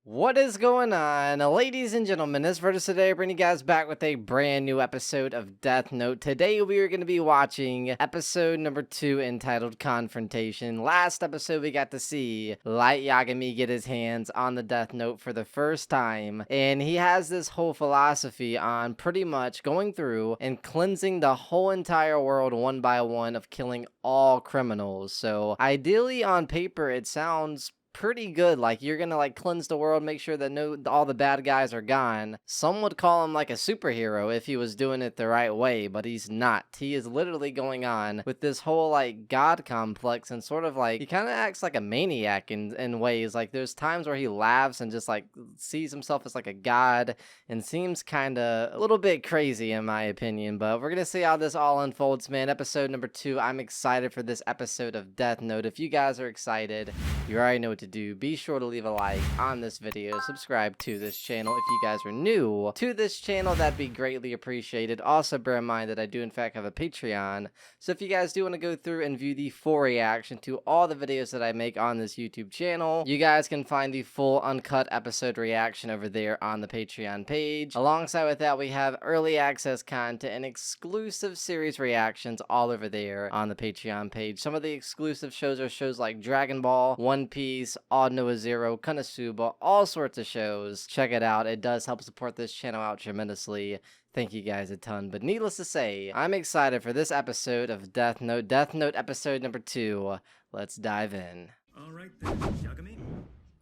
What is going on, ladies and gentlemen? This Vertus today, bringing you guys back with a brand new episode of Death Note. Today, we are going to be watching episode number 2 entitled Confrontation. Last episode, we got to see Light Yagami get his hands on the Death Note for the first time, and he has this whole philosophy on pretty much going through and cleansing the whole entire world one by one of killing all criminals. So, ideally, on paper, it sounds pretty good. Like, you're gonna like cleanse the world, make sure that all the bad guys are gone. Some would call him like a superhero if he was doing it the right way, but he's not. He is literally going on with this whole like god complex, and sort of like he kind of acts like a maniac in ways. Like, there's times where he laughs and just like sees himself as like a god, and seems kind of a little bit crazy in my opinion. But we're gonna see how this all unfolds, man. Episode number 2. I'm excited for this episode of Death Note. If you guys are excited, you already know what to do. Be sure to leave a like on this video, subscribe to this channel. If you guys are new to this channel, that'd be greatly appreciated. Also, bear in mind that I do in fact have a Patreon, so if you guys do want to go through and view the full reaction to all the videos that I make on this YouTube channel, you guys can find the full uncut episode reaction over there on the Patreon page. Alongside with that, we have early access content and exclusive series reactions all over there on the Patreon page. Some of the exclusive shows are shows like Dragon Ball, One Piece, Odd Noah Zero, Konosuba, all sorts of shows. Check it out. It does help support this channel out tremendously. Thank you guys a ton. But needless to say, I'm excited for this episode of Death Note. Death Note episode number 2. Let's dive in. All right then, Yagami.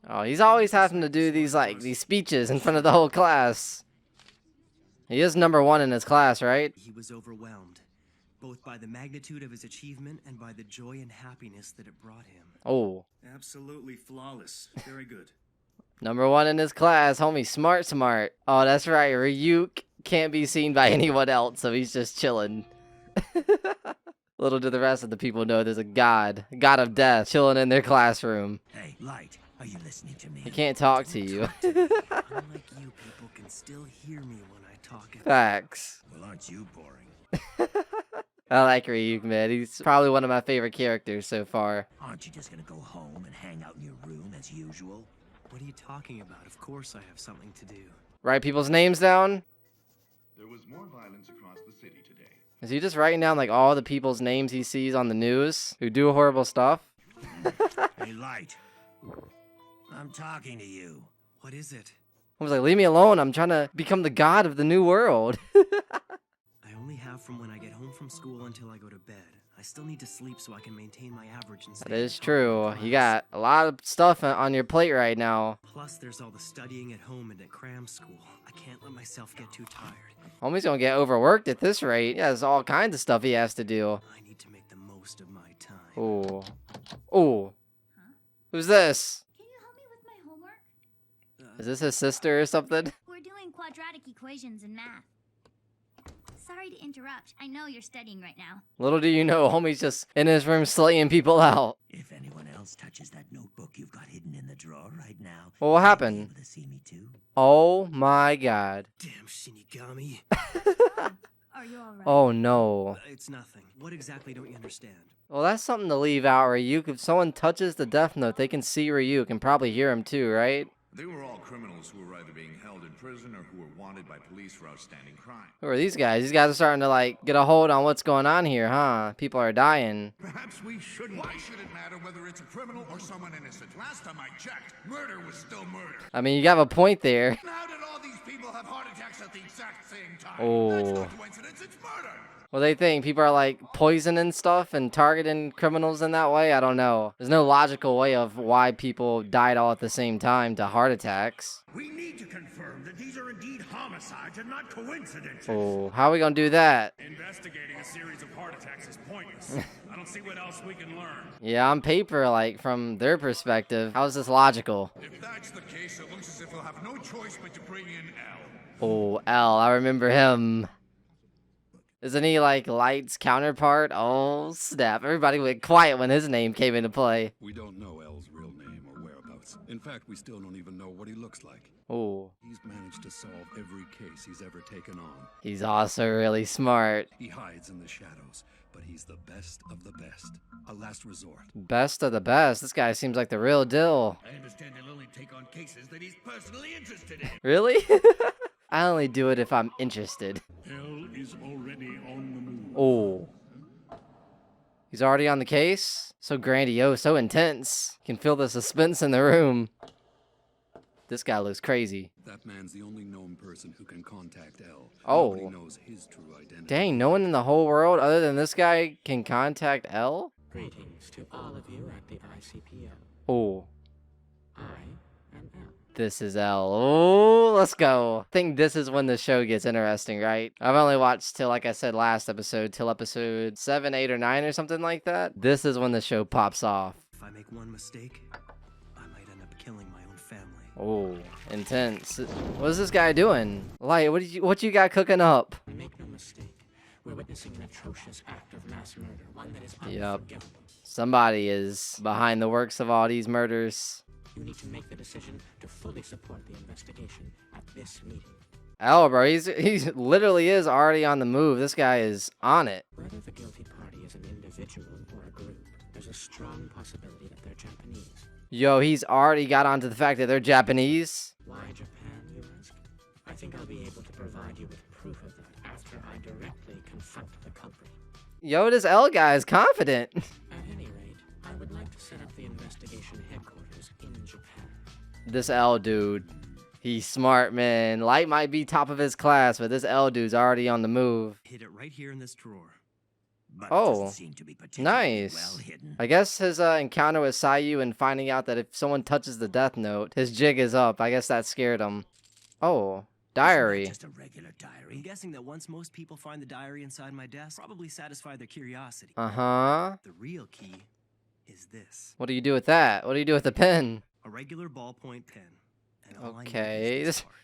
Oh, he's always having to do these speeches in front of the whole class. He is number 1 in his class, right? He was overwhelmed, both by the magnitude of his achievement and by the joy and happiness that it brought him. Oh. Absolutely flawless. Very good. Number 1 in his class, homie. Smart. Oh, that's right. Ryuk can't be seen by anyone else, so he's just chilling. Little do the rest of the people know there's a god of death, chilling in their classroom. Hey, Light, are you listening to me? He can't talk to you. Unlike you, people can still hear me when I talk. Facts. Well, aren't you boring? I like Ryuk, man. He's probably one of my favorite characters so far. Aren't you just gonna go home and hang out in your room as usual? What are you talking about? Of course I have something to do. Write people's names down? There was more violence across the city today. Is he just writing down like all the people's names he sees on the news who do horrible stuff? Hey, Light. I'm talking to you. What is it? I was like, leave me alone. I'm trying to become the god of the new world. I only have from when I get home from school until I go to bed. I still need to sleep so I can maintain my average and stay That is on top of true. my You class. got a lot of stuff on your plate right now. Plus, there's all the studying at home and at cram school. I can't let myself get too tired. Homie's gonna get overworked at this rate. Yeah, there's all kinds of stuff he has to do. I need to make the most of my time. Ooh. Ooh. Huh? Who's this? Can you help me with my homework? Is this his sister or something? We're doing quadratic equations in math. Sorry to interrupt. I know you're studying right now. Little do you know, homie's just in his room slaying people out. If anyone else touches that notebook you've got hidden in the drawer right now, Well, what they'll be happened? able to see me too. Oh my god. Damn Shinigami. Are you alright? Oh no. It's nothing. What exactly don't you understand? Well, that's something to leave out, Ryuk. If someone touches the Death Note, they can see Ryuk and probably hear him too, right? They were all criminals who were either being held in prison or who were wanted by police for outstanding crime. Who are these guys? These guys are starting to like get a hold on what's going on here, huh? People are dying. Perhaps we shouldn't. Why should it matter whether it's a criminal or someone innocent? Last time I checked, murder was still murder. I mean, you have a point there. And how did all these people have heart attacks at the exact same time? Oh. That's not coincidence, it's murder. Well, they think people are like poisoning stuff and targeting criminals in that way. I don't know. There's no logical way of why people died all at the same time to heart attacks. We need to confirm that these are indeed homicides and not coincidences. Oh, how are we gonna do that? Investigating a series of heart attacks is pointless. I don't see what else we can learn. Yeah, on paper, like from their perspective, how is this logical? If that's the case, it looks as if we'll have no choice but to bring in L. Oh, L, I remember him. Isn't he like Light's counterpart? Oh, snap. Everybody went quiet when his name came into play. We don't know L's real name or whereabouts suspects. In fact, we still don't even know what he looks like. Oh, He's managed to solve every case he's ever taken on. he's also really smart. He hides in the shadows, but he's the best of the best. A last resort. Best of the best. This guy seems like the real deal. I understand he'll only take on cases that he's personally interested in. Really? I only do it if I'm interested. Hell is already on the move. Oh. He's already on the case? So grandiose, so intense. Can feel the suspense in the room. This guy looks crazy. That man's the only known person who can contact L. Oh. Nobody knows his true identity. Dang, no one in the whole world other than this guy can contact L? Greetings to all of you at the ICPL. Oh. I am L. This is L. Oh, let's go. I think this is when the show gets interesting, right? I've only watched till, like I said last episode, till episode 7, 8, or 9 or something like that. This is when the show pops off. If I make one mistake, I might end up killing my own family. Oh, intense. What is this guy doing? Light, what you got cooking up? Make no mistake, we're witnessing an atrocious act of mass murder, one that is Yep. unforgivable. Somebody is behind the works of all these murders. You need to make the decision to fully support the investigation at this meeting. L, bro, he's literally is already on the move. This guy is on it. Whether the guilty party is an individual or a group, there's a strong possibility that they're Japanese. Yo, he's already got onto the fact that they're Japanese. Why Japan, you ask? I think I'll be able to provide you with proof of that after I directly confront the culprit. Yo, this L guy is confident. At any rate, I would like to set up the investigation headquarters in Japan. This L dude, he's smart, man. Light might be top of his class, but this L dude's already on the move. Hid it right here in this drawer. But Oh, it doesn't seem to be particularly nice. well hidden. I guess his encounter with Sayu and finding out that if someone touches the death note, his jig is up. I guess that scared him. Oh, diary. Just a regular I'm diary. guessing that once most people find the diary inside my desk, probably satisfy their curiosity. Uh-huh. The real key is this. What do you do with that? What do you do with the pen? A regular ballpoint pen. And all I need Okay, is this- this part.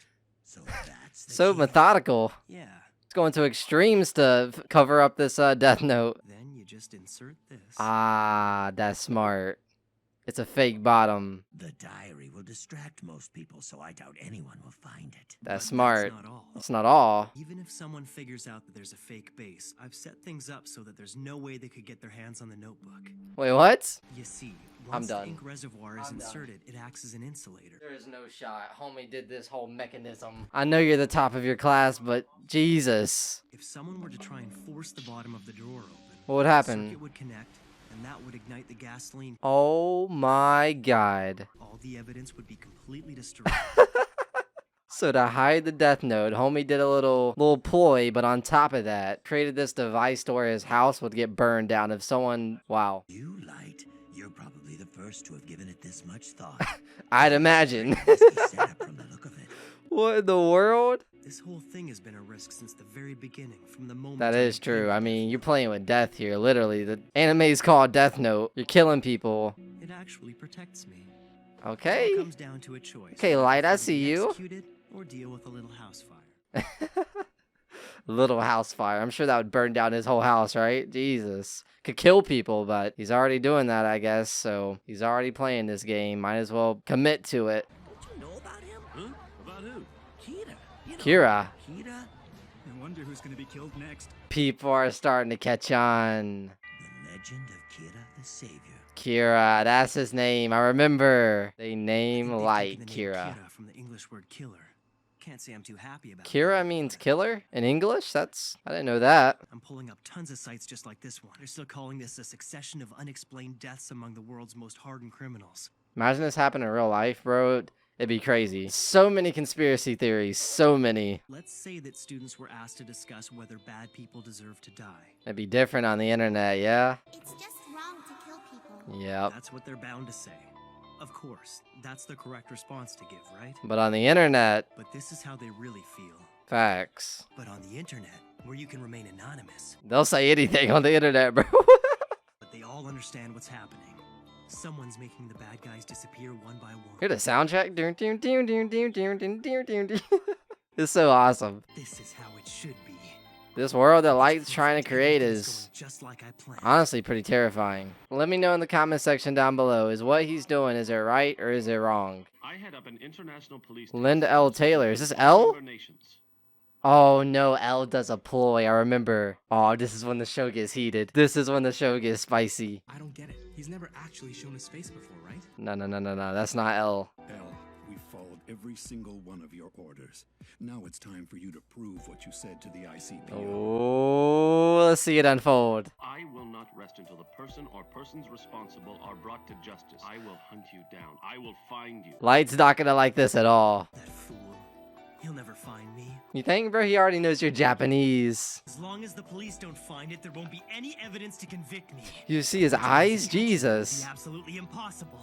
So that's the So key. methodical. Yeah. It's going to extremes to cover up this death note. Then you just insert this. Ah, that's smart. It's a fake bottom. The diary will distract most people, so I doubt anyone will find it. That's But smart. That's not all. That's not all. Even if someone figures out that there's a fake base, I've set things up so that there's no way they could get their hands on the notebook. Wait, what? You see, I'm once the done. ink reservoir is I'm done. inserted, it acts as an insulator. There is no shot. Homie did this whole mechanism. I know you're the top of your class, but Jesus. If someone were to try and force the bottom of the drawer open, What would the happen? circuit would connect, and that would ignite the gasoline. Oh my god. All the evidence would be completely destroyed. So to hide the death note, homie did a little ploy, but on top of that, created this device to where his house would get burned down if someone, wow. You, Light, you're probably the first to have given it this much thought. I'd imagine. Risky setup from the look of it. What in the world? This whole thing has been a risk since the very beginning, from the moment That I is became true. I a mean, you're playing with death here, literally. The anime is called Death Note. You're killing people. It actually protects me. Okay. It comes down to a choice. Okay, whether Light, I to see be you. executed or deal with a little house fire. Little house fire. I'm sure that would burn down his whole house, right? Jesus. Could kill people, but he's already doing that, I guess. So he's already playing this game. Might as well commit to it. Don't you know about him? Huh? About who? Kira. You know Kira. Kira, I wonder who's gonna be killed next. People are starting to catch on. the legend of Kira the Savior. Kira, that's his name. I remember. They I name think they've Light taken the name Kira. from the English word killer. Can't say I'm too happy about Kira it. means killer in English? I didn't know that. I'm pulling up tons of sites just like this one. They're still calling this a succession of unexplained deaths among the world's most hardened criminals. Imagine this happened in real life, bro. It'd be crazy. So many conspiracy theories. So many. Let's say that students were asked to discuss whether bad people deserve to die. It'd be different on the internet, yeah? It's just wrong to kill people. Yep. That's what they're bound to say. Of course, that's the correct response to give, right? But on the internet, But this is how they really feel. facts. But on the internet, where you can remain anonymous, They'll say anything on the internet, bro. but they all understand what's happening. Someone's making the bad guys disappear one by one. Hear the soundtrack? Dun, dun, dun, dun, dun, dun, dun, dun, dun, dun. It's so awesome. This is how it should be. This world that Light's trying to create is Going just like I planned. honestly pretty terrifying. Let me know in the comment section down below. Is what he's doing, is it right or is it wrong? I head up an international police Linda task L. force Taylor. Is with this all L? member nations. Oh no, L does a ploy. I remember. Oh, this is when the show gets heated. This is when the show gets spicy. I don't get it. He's never actually shown his face before, right? No. That's not L. L, we followed every single one of your orders. Now it's time for you to prove what you said to the ICPO. Oh, let's see it unfold. I will not rest until the person or persons responsible are brought to justice. I will hunt you down. I will find you. Light's not gonna like this at all. That fool. He'll never find me. You think, bro? He already knows you're Japanese. As long as the police don't find it, there won't be any evidence to convict me. You see his eyes? It's Jesus. absolutely impossible.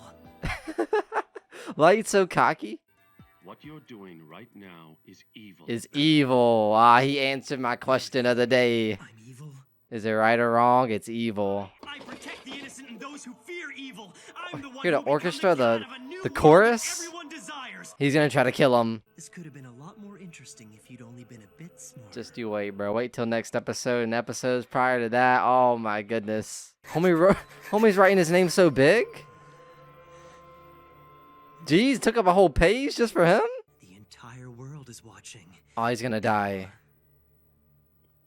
Light's so cocky. What you're doing right now is evil. Is evil. Ah, he answered my question of the day. I'm evil. Is it right or wrong? It's evil. I protect the innocent and those who fear evil. I'm the one Hear the who will become orchestra, god of a new the world chorus? everyone desires. He's gonna try to kill him. This could have been a lot more interesting if you'd only been a bit smarter. Just you wait, bro. Wait till next episode and episodes prior to that. Oh my goodness. Homie's writing his name so big? Jeez, took up a whole page just for him? The entire world is watching. Oh, he's gonna die.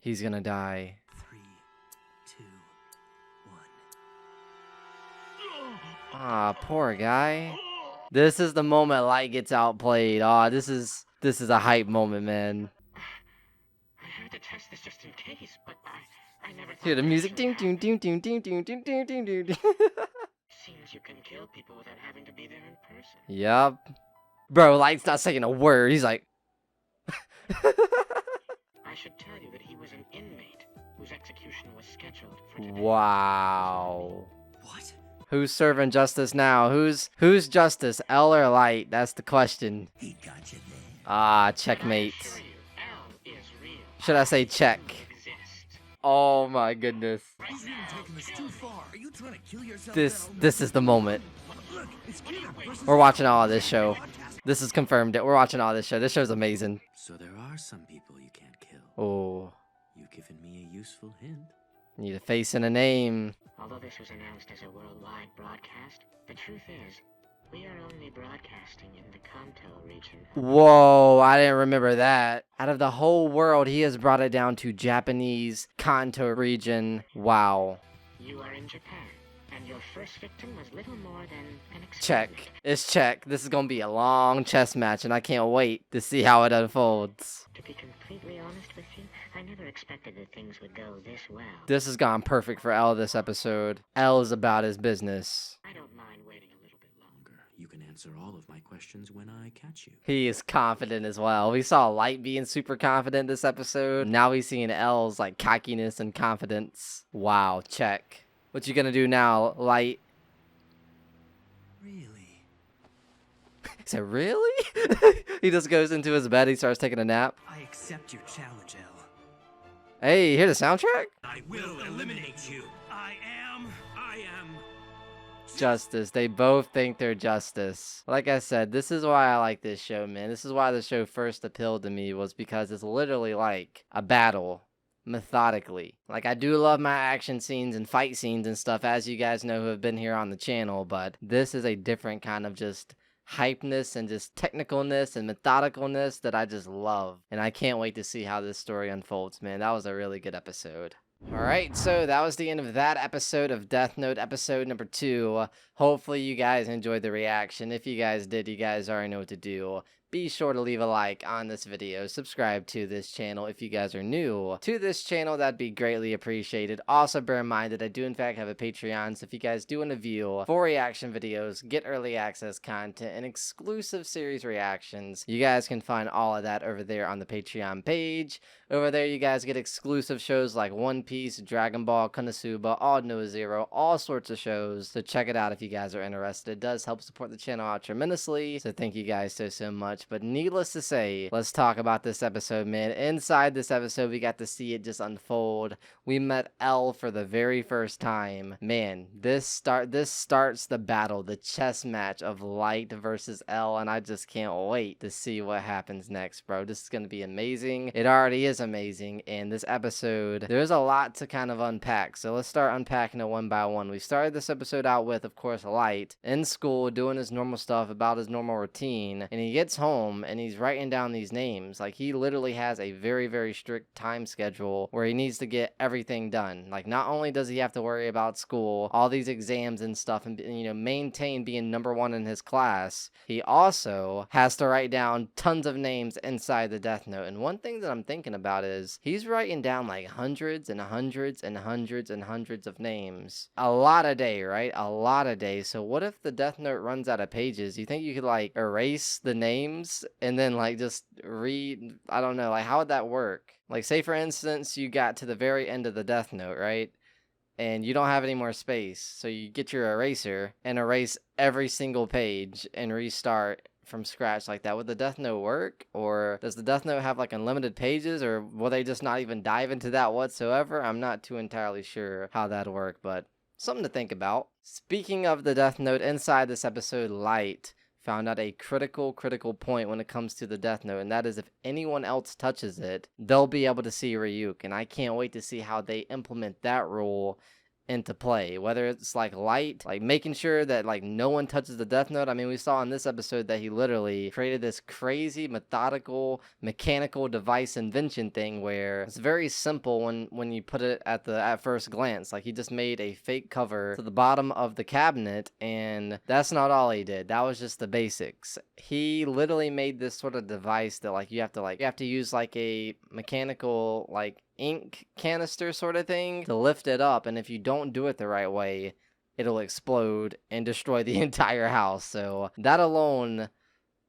He's gonna die. 3, 2, 1. Ah, poor guy. This is the moment Light gets outplayed. Ah, this is a hype moment, man. I had to test this just in case, but I never Hear the thought music. it Ding, actually ding, ding, ding, ding, ding, ding, ding, ding, ding. seems you can kill people without having to be there in person. Yup. Bro, Light's not saying a word. He's like... I should tell you that he was an inmate whose execution was scheduled for today. Wow. What? Who's serving justice now? Who's justice? L or Light? That's the question. He got you there. Ah, I checkmate. assure you, L is real. Should I say check? Exist. Oh my goodness. He's even taking this too far. Are you trying to kill yourself? This is the moment. Look, it's Kira versus We're watching all of this show. This is confirmed. We're watching all this show. This show's amazing. So there are some people you can't kill. Oh, You've given me a useful hint. need a face and a name. Although this was announced as a worldwide broadcast, the truth is, we are only broadcasting in the Kanto region. Whoa, I didn't remember that. Out of the whole world, he has brought it down to Japanese Kanto region. Wow. You are in Japan, and your first victim was little more than an experiment. Check. It's check. This is gonna be a long chess match, and I can't wait to see how it unfolds. To be completely honest with you, I never expected that things would go this well. This has gone perfect for L this episode. L is about his business. I don't mind waiting a little bit longer. You can answer all of my questions when I catch you. He is confident as well. We saw Light being super confident this episode. Now we seeing L's like cockiness and confidence. Wow, check. What you gonna do now, Light? Really? He said, really? He just goes into his bed, he starts taking a nap. I accept your challenge, L. Hey, you hear the soundtrack? I will eliminate you. I am. Justice. They both think they're justice. Like I said, this is why I like this show, man. This is why the show first appealed to me, was because it's literally like a battle. Methodically. Like, I do love my action scenes and fight scenes and stuff, as you guys know who have been here on the channel, but this is a different kind of just hypeness and just technicalness and methodicalness that I just love. And I can't wait to see how this story unfolds, man. That was a really good episode. Alright, so that was the end of that episode of Death Note, episode number 2. Hopefully you guys enjoyed the reaction. If you guys did, you guys already know what to do. Be sure to leave a like on this video, subscribe to this channel if you guys are new to this channel, that'd be greatly appreciated. Also bear in mind that I do in fact have a Patreon, so if you guys do want to view full reaction videos, get early access content, and exclusive series reactions, you guys can find all of that over there on the Patreon page. Over there you guys get exclusive shows like One Piece, Dragon Ball, Konosuba, All No Zero, all sorts of shows, so check it out if you guys are interested. It does help support the channel out tremendously, so thank you guys so much much. But needless to say, let's talk about this episode, man. Inside this episode, we got to see it just unfold. We met Elle for the very first time. Man, this starts the battle, the chess match of Light versus Elle, and I just can't wait to see what happens next, bro. This is going to be amazing. It already is amazing, and this episode, there's a lot to kind of unpack. So let's start unpacking it one by one. We started this episode out with, of course, Light in school doing his normal stuff about his normal routine, and he gets home and he's writing down these names. Like, he literally has a very, very strict time schedule where he needs to get everything done. Like, not only does he have to worry about school, all these exams and stuff, and maintain being number one in his class, he also has to write down tons of names inside the Death Note. And one thing that I'm thinking about is he's writing down like hundreds and hundreds and hundreds and hundreds of names. A lot a day, right? A lot a day. So what if the Death Note runs out of pages? You think you could like erase the names and then like just read? I don't know. Like, how would that work? Like, say for instance, you got to the very end of the Death Note, right? And you don't have any more space. So you get your eraser and erase every single page and restart from scratch like that. Would the Death Note work? Or does the Death Note have like unlimited pages? Or will they just not even dive into that whatsoever? I'm not too entirely sure how that'll work, but something to think about. Speaking of the Death Note, inside this episode, Light found out a critical point when it comes to the Death Note, and that is if anyone else touches it, they'll be able to see Ryuk, and I can't wait to see how they implement that rule into play, whether it's like Light, like making sure that like no one touches the Death Note. I mean, we saw in this episode that he literally created this crazy methodical mechanical device invention thing where it's very simple when you put it at first glance. Like, he just made a fake cover to the bottom of the cabinet, and that's not all he did. That was just the basics. He literally made this sort of device that like you have to use like a mechanical like ink canister sort of thing to lift it up, and if you don't do it the right way, it'll explode and destroy the entire house. So that alone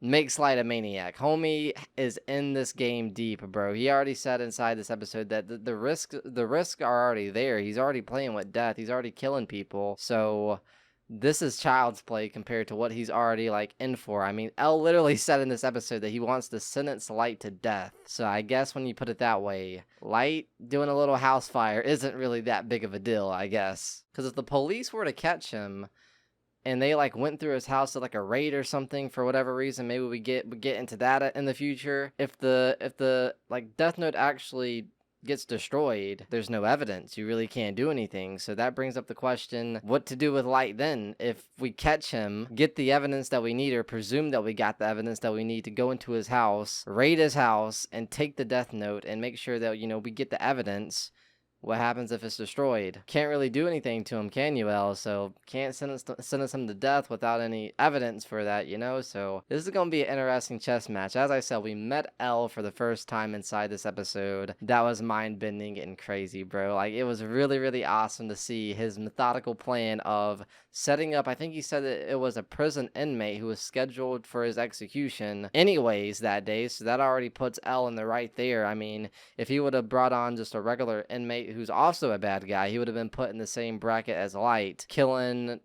makes Light a maniac. Homie is in this game deep, bro. He already said inside this episode that the risks are already there. He's already playing with death. He's already killing people. So this is child's play compared to what he's already like in for. I mean, Elle literally said in this episode that he wants to sentence Light to death. So I guess when you put it that way, Light doing a little house fire isn't really that big of a deal, I guess. Because if the police were to catch him and they like went through his house to like a raid or something for whatever reason, maybe we get into that in the future. If the like Death Note actually gets destroyed, there's no evidence. You really can't do anything. So that brings up the question, what to do with Light then? If we catch him, get the evidence that we need, or presume that we got the evidence that we need to go into his house, raid his house, and take the Death Note and make sure that, we get the evidence. What happens if it's destroyed? Can't really do anything to him, can you, Elle? So can't sentence him to death without any evidence for that, So this is going to be an interesting chess match. As I said, we met Elle for the first time inside this episode. That was mind-bending and crazy, bro. Like, it was really, really awesome to see his methodical plan of setting up, I think he said that it was a prison inmate who was scheduled for his execution anyways that day. So that already puts Elle in the right there. I mean, if he would have brought on just a regular inmate who's also a bad guy, he would have been put in the same bracket as Light, killing,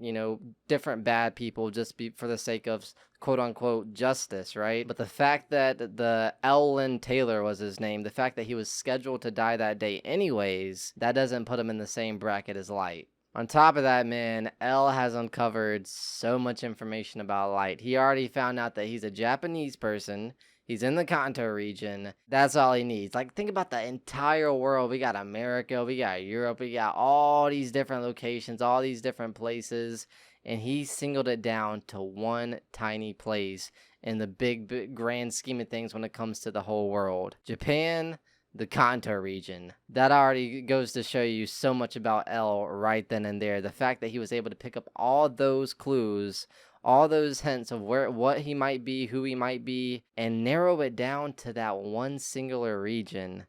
different bad people just for the sake of quote-unquote justice, right? But the fact that the Lynn Taylor was his name, the fact that he was scheduled to die that day anyways, that doesn't put him in the same bracket as Light. On top of that, man, Elle has uncovered so much information about Light. He already found out that he's a Japanese person. He's in the Kanto region. That's all he needs. Like, think about the entire world. We got America, we got Europe, we got all these different locations, all these different places. And he singled it down to one tiny place in the big grand scheme of things when it comes to the whole world. Japan, the Kanto region. That already goes to show you so much about Elle right then and there. The fact that he was able to pick up all those clues, all those hints of what he might be, who he might be, and narrow it down to that one singular region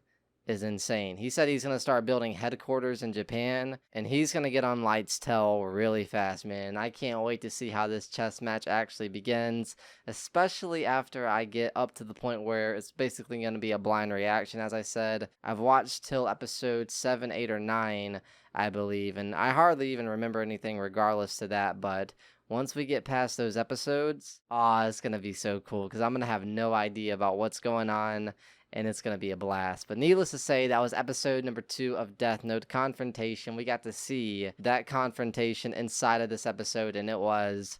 is insane. He said he's going to start building headquarters in Japan, and he's going to get on Light's tail really fast, man. I can't wait to see how this chess match actually begins, especially after I get up to the point where it's basically going to be a blind reaction. As I said, I've watched till episode 7, 8, or 9, I believe, and I hardly even remember anything regardless to that, but once we get past those episodes, it's going to be so cool because I'm going to have no idea about what's going on, and it's going to be a blast. But needless to say, that was episode number 2 of Death Note Confrontation. We got to see that confrontation inside of this episode, and it was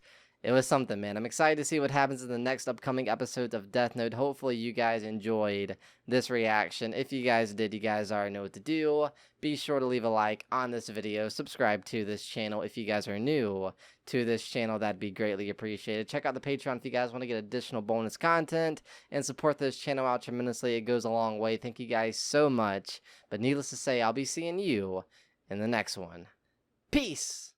something, man. I'm excited to see what happens in the next upcoming episodes of Death Note. Hopefully you guys enjoyed this reaction. If you guys did, you guys already know what to do. Be sure to leave a like on this video. Subscribe to this channel if you guys are new to this channel. That'd be greatly appreciated. Check out the Patreon if you guys want to get additional bonus content and support this channel out tremendously. It goes a long way. Thank you guys so much. But needless to say, I'll be seeing you in the next one. Peace!